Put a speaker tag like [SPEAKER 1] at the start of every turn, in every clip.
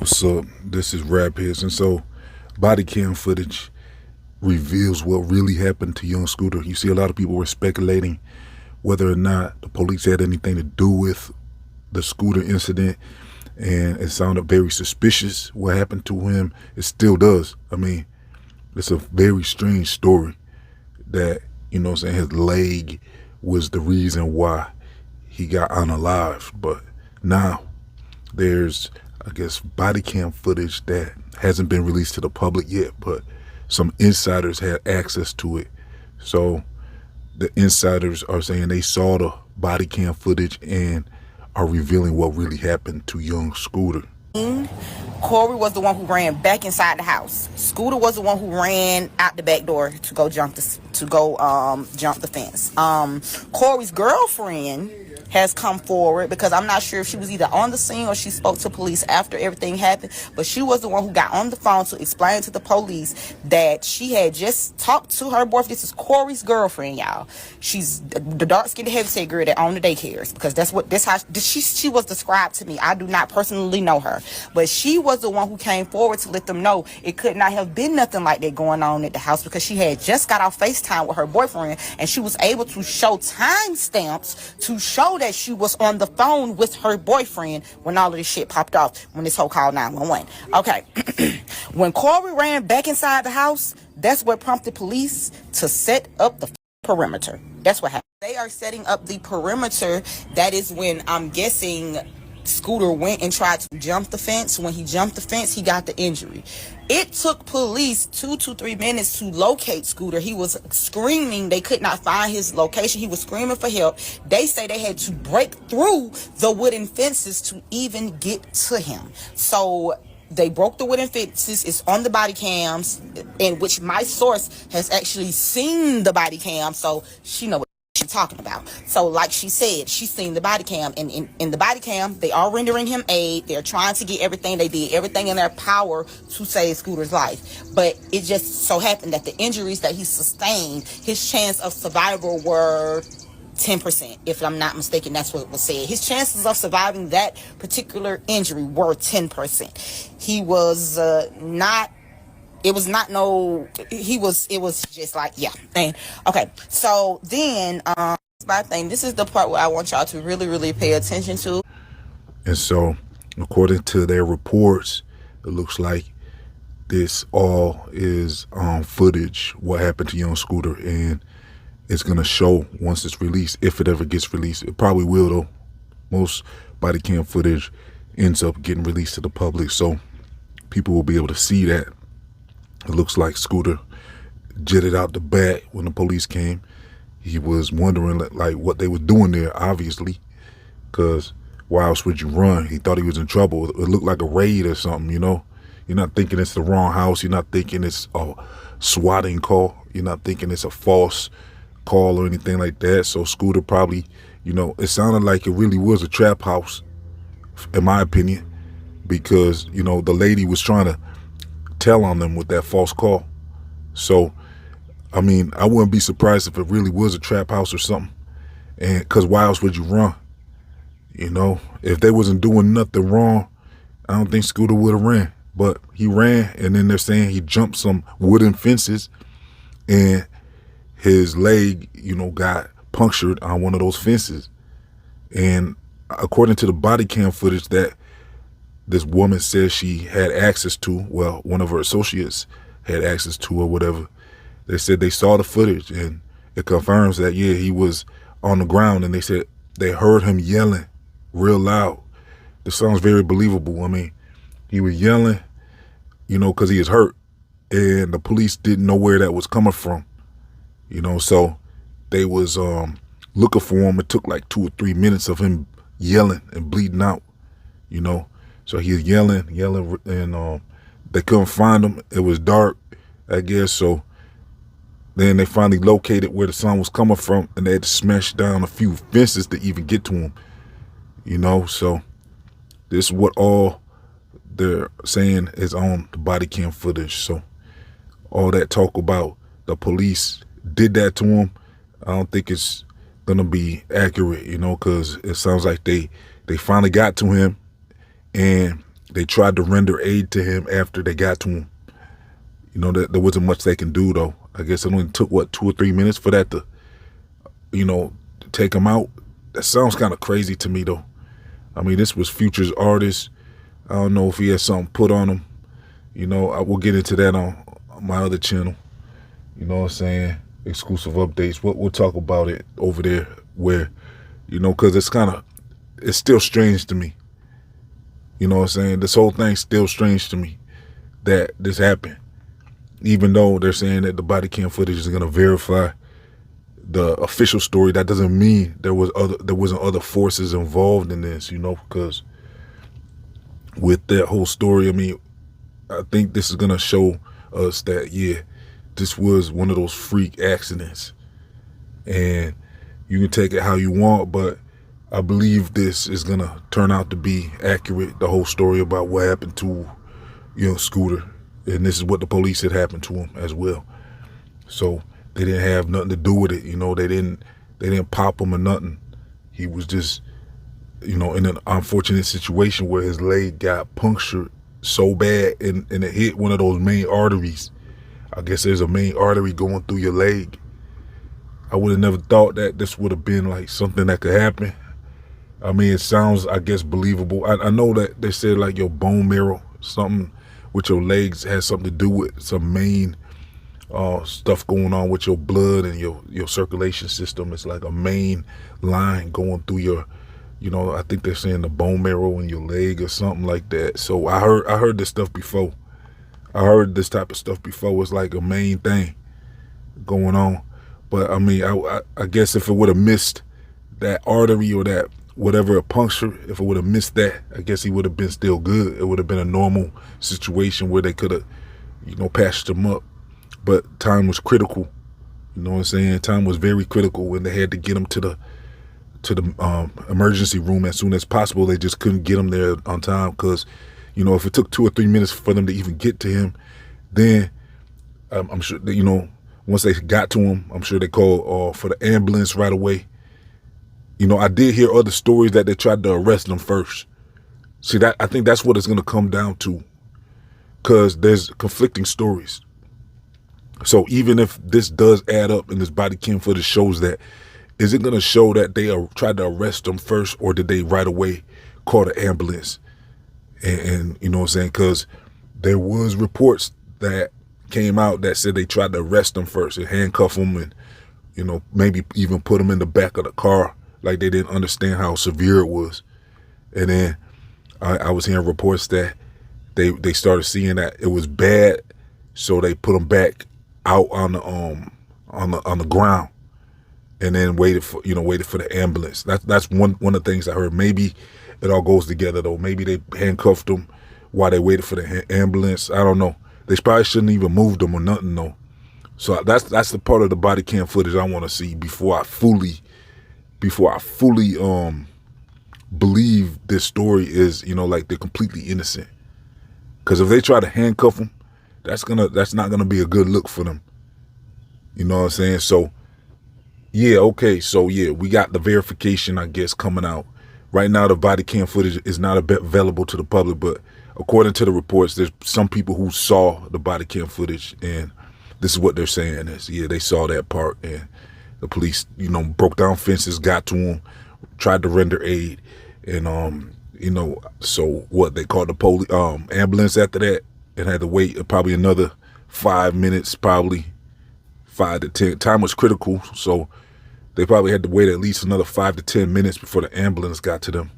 [SPEAKER 1] What's up? This is Rap Hits, and so body cam footage reveals what really happened to young Scooter. You see, a lot of people were speculating whether or not the police had anything to do with the Scooter incident, and it sounded very suspicious what happened to him. It still does. I mean, it's a very strange story that, you know what I'm saying, his leg was the reason why he got unalive. But now there's, I guess, body cam footage that hasn't been released to the public yet, but some insiders had access to it. So the insiders are saying they saw the body cam footage and are revealing what really happened to young Scooter.
[SPEAKER 2] Corey was the one who ran back inside the house. Scooter was the one who ran out the back door to go jump the fence. Corey's girlfriend has come forward because I'm not sure if she was either on the scene or she spoke to police after everything happened, but she was the one who got on the phone to explain to the police that she had just talked to her boyfriend. This is Corey's girlfriend, y'all. She's the dark-skinned heavyset girl that owned the daycares, because that's how she was described to me. I do not personally know her, but she was the one who came forward to let them know it could not have been nothing like that going on at the house, because she had just got off FaceTime with her boyfriend and she was able to show timestamps to show that she was on the phone with her boyfriend when all of this shit popped off, when this whole call 911. Okay. When Corey ran back inside the house, that's what prompted police to set up the perimeter. That's what happened. They are setting up the perimeter. That is when, I'm guessing, Scooter went and tried to jump the fence. When he jumped the fence, he got the injury. It took police 2 to 3 minutes to locate Scooter. He was screaming. They could not find his location. He was screaming for help. They say they had to break through the wooden fences to even get to him. So they broke the wooden fences. It's on the body cams, in which my source has actually seen the body cam, so she knows what she's talking about. So like she said, she's seen the body cam, and in the body cam, they are rendering him aid. They're trying to get everything. They did everything in their power to save Scooter's life. But it just so happened that the injuries that he sustained, his chance of survival were 10%, if I'm not mistaken. That's what was said. His chances of surviving that particular injury were 10%. He was not, it was not no, he was, it was just like, yeah. And okay, so then my thing, this is the part where I want y'all to really, really pay attention to.
[SPEAKER 1] And so, according to their reports, it looks like this all is footage, what happened to young Scooter, and it's going to show once it's released, if it ever gets released. It probably will, though. Most body cam footage ends up getting released to the public, so people will be able to see that. It looks like Scooter jetted out the back when the police came. He was wondering like what they were doing there, obviously, because why else would you run? He thought he was in trouble. It looked like a raid or something, you know? You're not thinking it's the wrong house. You're not thinking it's a swatting call. You're not thinking it's a false call or anything like that. So Scooter probably, you know, it sounded like it really was a trap house, in my opinion, because, you know, the lady was trying to tell on them with that false call. So, I mean, I wouldn't be surprised if it really was a trap house or something. And because why else would you run? You know, if they wasn't doing nothing wrong, I don't think Scooter would have ran. But he ran, and then they're saying he jumped some wooden fences and his leg, you know, got punctured on one of those fences. And according to the body cam footage that this woman says she had access to, well, one of her associates had access to or whatever, they said they saw the footage, and it confirms that, yeah, he was on the ground, and they said they heard him yelling real loud. This sounds very believable. I mean, he was yelling, you know, because he is hurt, and the police didn't know where that was coming from. You know, so they was looking for him. It took like 2 or 3 minutes of him yelling and bleeding out, you know. So he was yelling, and they couldn't find him. It was dark, I guess. So then they finally located where the sound was coming from, and they had to smash down a few fences to even get to him, you know. So this is what all they're saying is on the body cam footage. So all that talk about the police did that to him, I don't think it's gonna be accurate, you know, because it sounds like they finally got to him, and They tried to render aid to him after they got to him. You know, that there wasn't much they can do, though. I guess it only took, 2 or 3 minutes for that to, to take him out. That sounds kind of crazy to me, though. I mean, this was Future's artist. I don't know if he had something put on him. I will get into that on my other channel. You know what I'm saying? Exclusive updates. We'll talk about it over there where, because it's still strange to me. You know what I'm saying? This whole thing's still strange to me that this happened. Even though they're saying that the body cam footage is going to verify the official story, that doesn't mean there wasn't other forces involved in this, because with that whole story, I mean, I think this is going to show us that, yeah, this was one of those freak accidents. And you can take it how you want, but I believe this is going to turn out to be accurate, the whole story about what happened to, Scooter. And this is what the police said happened to him as well. So they didn't have nothing to do with it. They didn't pop him or nothing. He was just, in an unfortunate situation where his leg got punctured so bad and it hit one of those main arteries. I guess there's a main artery going through your leg. I would have never thought that this would have been like something that could happen. I mean, it sounds, I guess, believable. I know that they said like your bone marrow, something with your legs has something to do with some main stuff going on with your blood and your circulation system. It's like a main line going through your, I think they're saying the bone marrow in your leg or something like that. So I heard this stuff before. I heard this type of stuff before. It's like a main thing going on. But I mean, I guess if it would have missed that artery or that whatever a puncture, if it would have missed that, I guess he would have been still good. It would have been a normal situation where they could have, patched him up. But time was critical. You know what I'm saying? Time was very critical when they had to get him to the emergency room as soon as possible. They just couldn't get him there on time because, if it took 2 or 3 minutes for them to even get to him, then I'm sure that, once they got to him, I'm sure they called for the ambulance right away. I did hear other stories that they tried to arrest him first. See, I think that's what it's going to come down to, because there's conflicting stories. So even if this does add up and this body cam footage shows that, is it going to show that they tried to arrest him first, or did they right away call the ambulance? And you know what I'm saying? Because there was reports that came out that said they tried to arrest him first and handcuff him and, maybe even put him in the back of the car, like they didn't understand how severe it was. And then I was hearing reports that they started seeing that it was bad, so they put him back out on the ground, and then waited for the ambulance. That's one of the things I heard. Maybe it all goes together though. Maybe they handcuffed him while they waited for the ambulance. I don't know. They probably shouldn't even moved him or nothing though. So that's the part of the body cam footage I want to see before I fully believe this story is, like they're completely innocent. Because if they try to handcuff him, that's not gonna be a good look for them. You know what I'm saying? So yeah, okay. So yeah, we got the verification, I guess, coming out. Right now, the body cam footage is not available to the public, but according to the reports, there's some people who saw the body cam footage, and this is what they're saying is, yeah, they saw that part, and the police, broke down fences, got to him, tried to render aid, and so what, they called the ambulance after that, and had to wait probably another 5 minutes, probably 5 to 10. Time was critical, so they probably had to wait at least another 5 to 10 minutes before the ambulance got to them.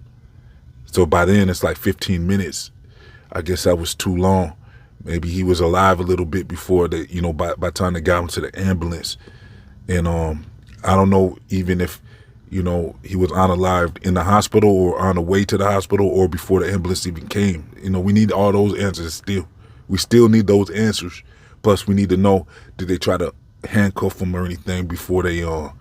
[SPEAKER 1] So by then it's like 15 minutes. I guess that was too long. Maybe he was alive a little bit before they, by the time they got him to the ambulance. And I don't know even if, he was unalived in the hospital or on the way to the hospital or before the ambulance even came. We need all those answers still. We still need those answers. Plus we need to know, did they try to handcuff him or anything before they, while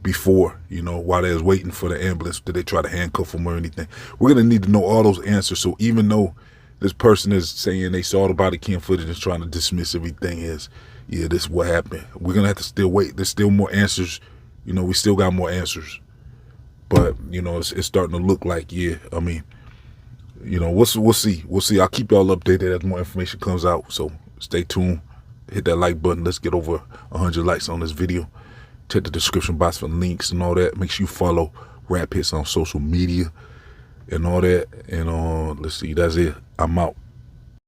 [SPEAKER 1] they was waiting for the ambulance, did they try to handcuff him or anything? We're going to need to know all those answers. So even though this person is saying they saw the body cam footage and trying to dismiss everything as, yeah, this is what happened, we're going to have to still wait. There's still more answers. We still got more answers. But, it's starting to look like, yeah, I mean, you know, we'll see. I'll keep y'all updated as more information comes out. So stay tuned. Hit that like button. Let's get over 100 likes on this video. Check the description box for links and all that. Make sure you follow Rap HITZ on social media and all that. And let's see. That's it. I'm out.